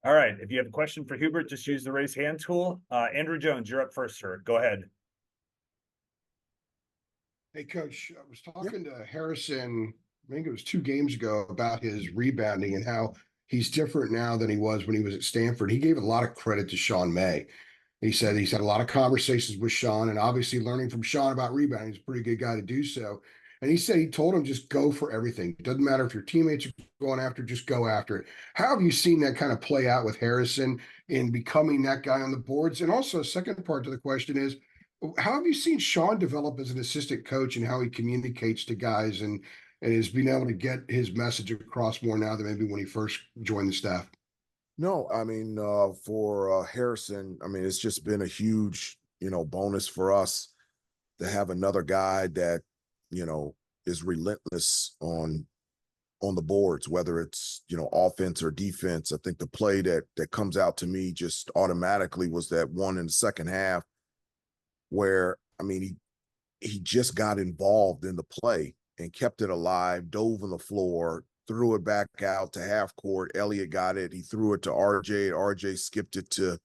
All right. If you have a question for Hubert, just use the raise hand tool. Andrew Jones, you're up first, sir. Go ahead. Hey, Coach, I was talking to Harrison, I think it was 2 games ago, about his rebounding and how he's different now than he was when he was at Stanford. He gave a lot of credit to Sean May. He said he's had a lot of conversations with Sean, and obviously learning from Sean about rebounding. He's a pretty good guy to do so. And he said he told him just go for everything. It doesn't matter if your teammates are going after, just go after it. How have you seen that kind of play out with Harrison in becoming that guy on the boards? And also, second part to the question is, how have you seen Sean develop as an assistant coach and how he communicates to guys and is being able to get his message across more now than maybe when he first joined the staff? No, I mean, for Harrison, I mean, it's just been a huge, bonus for us to have another guy that, is relentless on the boards, whether it's, offense or defense. I think the play that comes out to me just automatically was that one in the second half where, I mean, he just got involved in the play and kept it alive, dove on the floor, threw it back out to half court. Elliott got it. He threw it to RJ. RJ skipped it to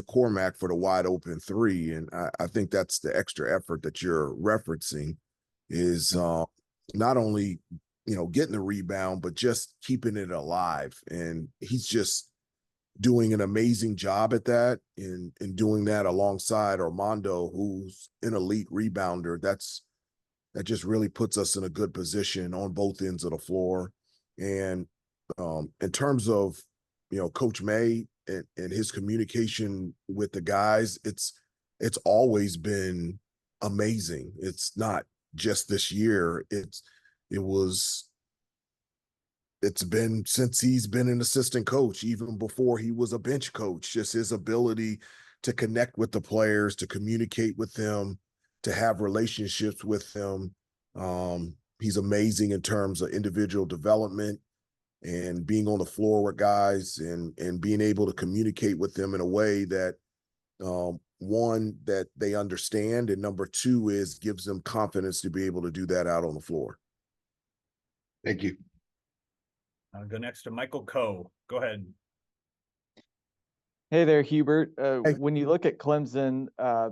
Cormac for the wide open three. And I think that's the extra effort that you're referencing is not only, getting the rebound, but just keeping it alive. And he's just doing an amazing job at that and doing that alongside Armando, who's an elite rebounder. That just really puts us in a good position on both ends of the floor. And in terms of, Coach May and his communication with the guys, it's always been amazing. It's not just this year. It's been since he's been an assistant coach, even before he was a bench coach, just his ability to connect with the players, to communicate with them, to have relationships with them. He's amazing in terms of individual development and being on the floor with guys and being able to communicate with them in a way that, one, that they understand, and number two is gives them confidence to be able to do that out on the floor. Thank you. I'll go next to Michael Coe. Go ahead. Hey there, Hubert. Hey. When you look at Clemson,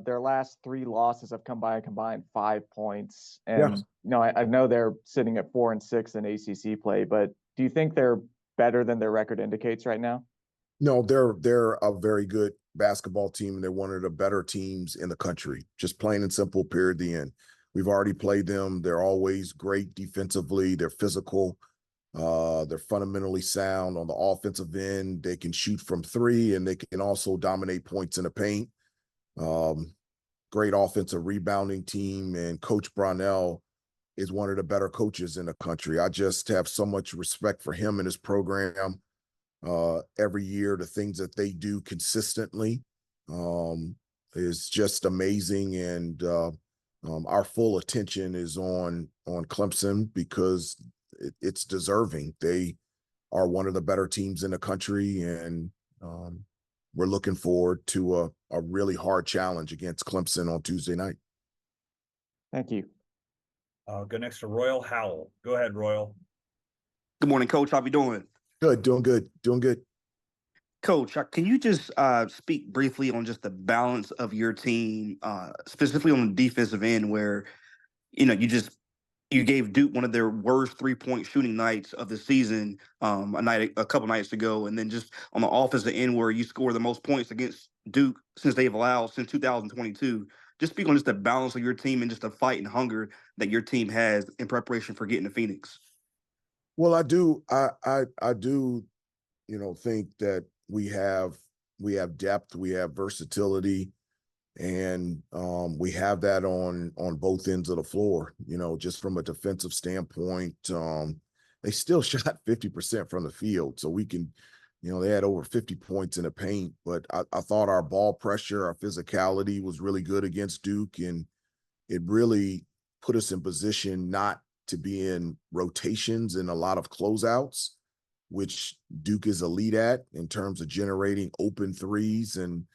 their last 3 losses have come by a combined 5 points. And, Yes. I know they're sitting at 4-6 in ACC play, but do you think they're better than their record indicates right now? No, they're a very good basketball team, and they're one of the better teams in the country. Just plain and simple, period, the end. We've already played them. They're always great defensively. They're physical. They're fundamentally sound on the offensive end. They can shoot from 3, and they can also dominate points in the paint. Great offensive rebounding team, and Coach Brownell is one of the better coaches in the country. I just have so much respect for him and his program. Every year, the things that they do consistently is just amazing, and our full attention is on Clemson because it's deserving. They are one of the better teams in the country, and we're looking forward to a really hard challenge against Clemson on Tuesday night. Thank you. I'll go next to Royal Howell. Go ahead, Royal. Good morning, Coach. How you doing? Good, doing good. Coach, can you just speak briefly on just the balance of your team, specifically on the defensive end, where you gave Duke one of their worst 3-point shooting nights of the season a couple nights ago, and then just on the offensive end where you score the most points against Duke since they've allowed since 2022. Just speak on just the balance of your team and just the fight and hunger that your team has in preparation for getting to Phoenix. Well, I do think that we have depth, we have versatility, and we have that on both ends of the floor. Just from a defensive standpoint, they still shot 50% from the field, so we can, they had over 50 points in the paint. But I thought our ball pressure, our physicality was really good against Duke, and it really put us in position not to be in rotations and a lot of closeouts, which Duke is elite at in terms of generating open threes. And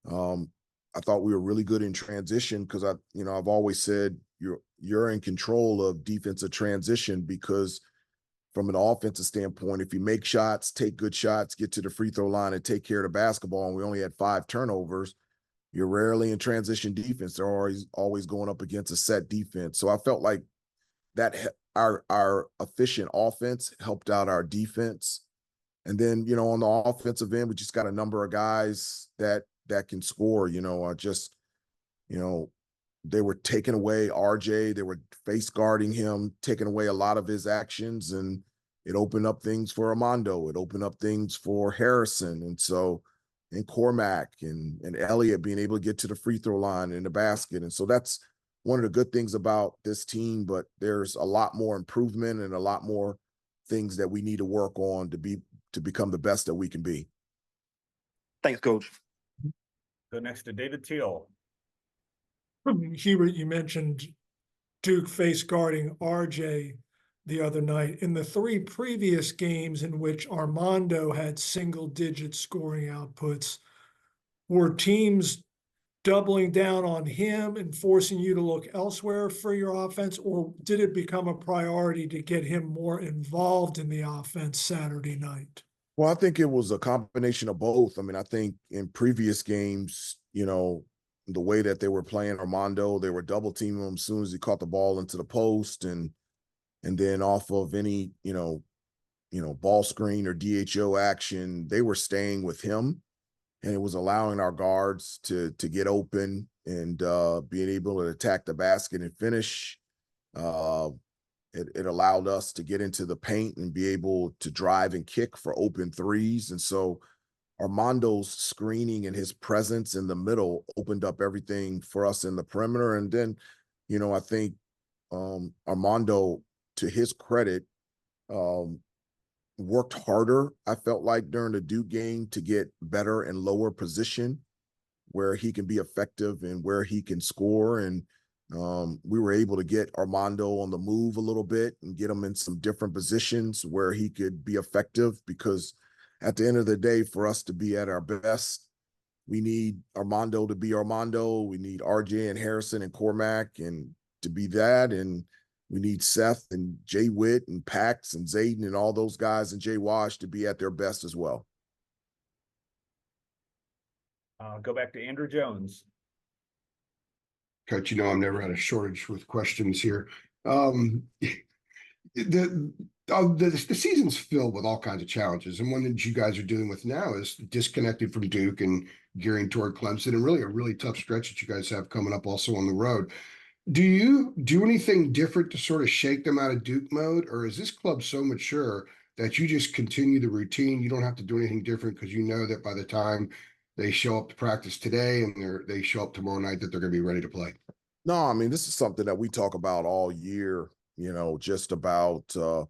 I thought we were really good in transition because I've always said you're in control of defensive transition because from an offensive standpoint, if you make shots, take good shots, get to the free throw line and take care of the basketball, and we only had 5 turnovers, you're rarely in transition defense. They're always going up against a set defense. So I felt like that our efficient offense helped out our defense. And then, on the offensive end, we just got a number of guys that can score. They were taking away RJ, they were face guarding him, taking away a lot of his actions, and it opened up things for Armando. It opened up things for Harrison. And Cormac and Elliott being able to get to the free throw line and the basket. And so that's one of the good things about this team, but there's a lot more improvement and a lot more things that we need to work on to become the best that we can be. Thanks, Coach. Go next to David Teal. Hubert, you mentioned Duke face guarding RJ the other night. In the 3 previous games in which Armando had single-digit scoring outputs, were teams doubling down on him and forcing you to look elsewhere for your offense, or did it become a priority to get him more involved in the offense Saturday night? Well, I think it was a combination of both. I mean, I think in previous games, the way that they were playing Armando, they were double teaming him as soon as he caught the ball into the post, and then off of any, ball screen or DHO action, they were staying with him, and it was allowing our guards to get open and being able to attack the basket and finish. It allowed us to get into the paint and be able to drive and kick for open threes. And so Armando's screening and his presence in the middle opened up everything for us in the perimeter. And then, I think Armando, to his credit, worked harder, I felt like, during the Duke game to get better and lower position where he can be effective and where he can score. And we were able to get Armando on the move a little bit and get him in some different positions where he could be effective, because at the end of the day, for us to be at our best, we need Armando to be Armando. We need RJ and Harrison and Cormac and to be that. And we need Seth and Jay Witt and Pax and Zayden and all those guys and Jay Wash to be at their best as well. Go back to Andrew Jones. Coach, I'm never had a shortage with questions here. The season's filled with all kinds of challenges, and one that you guys are dealing with now is disconnected from Duke and gearing toward Clemson, and really a really tough stretch that you guys have coming up also on the road. Do you do anything different to sort of shake them out of Duke mode, or is this club so mature that you just continue the routine? You don't have to do anything different because you know that by the time they show up to practice today and they show up tomorrow night that they're going to be ready to play? No, I mean, this is something that we talk about all year, just about, I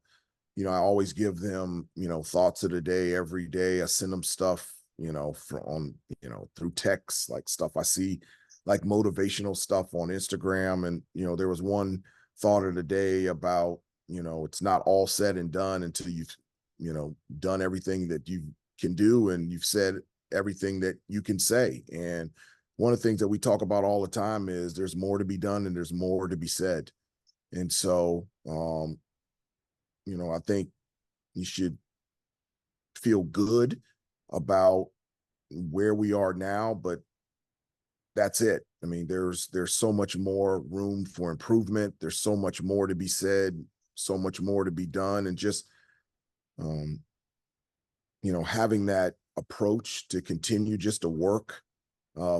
always give them, thoughts of the day every day. I send them stuff, through text, like stuff I see, like motivational stuff on Instagram. And, there was one thought of the day about, it's not all said and done until you've, done everything that you can do and you've said everything that you can say. And one of the things that we talk about all the time is there's more to be done and there's more to be said. And so, I think you should feel good about where we are now, but that's it. I mean, there's so much more room for improvement. There's so much more to be said, so much more to be done. And just, having that approach to continue just to work,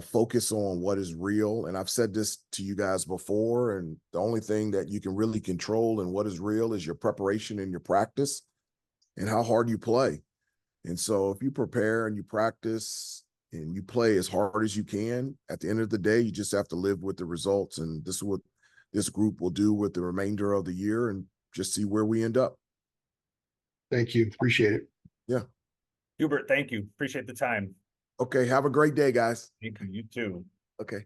focus on what is real. And I've said this to you guys before, and the only thing that you can really control and what is real is your preparation and your practice and how hard you play. And so if you prepare and you practice and you play as hard as you can, at the end of the day, you just have to live with the results. And this is what this group will do with the remainder of the year and just see where we end up. Thank you. Appreciate it. Yeah. Hubert, thank you. Appreciate the time. Okay. Have a great day, guys. Thank you. You too. Okay.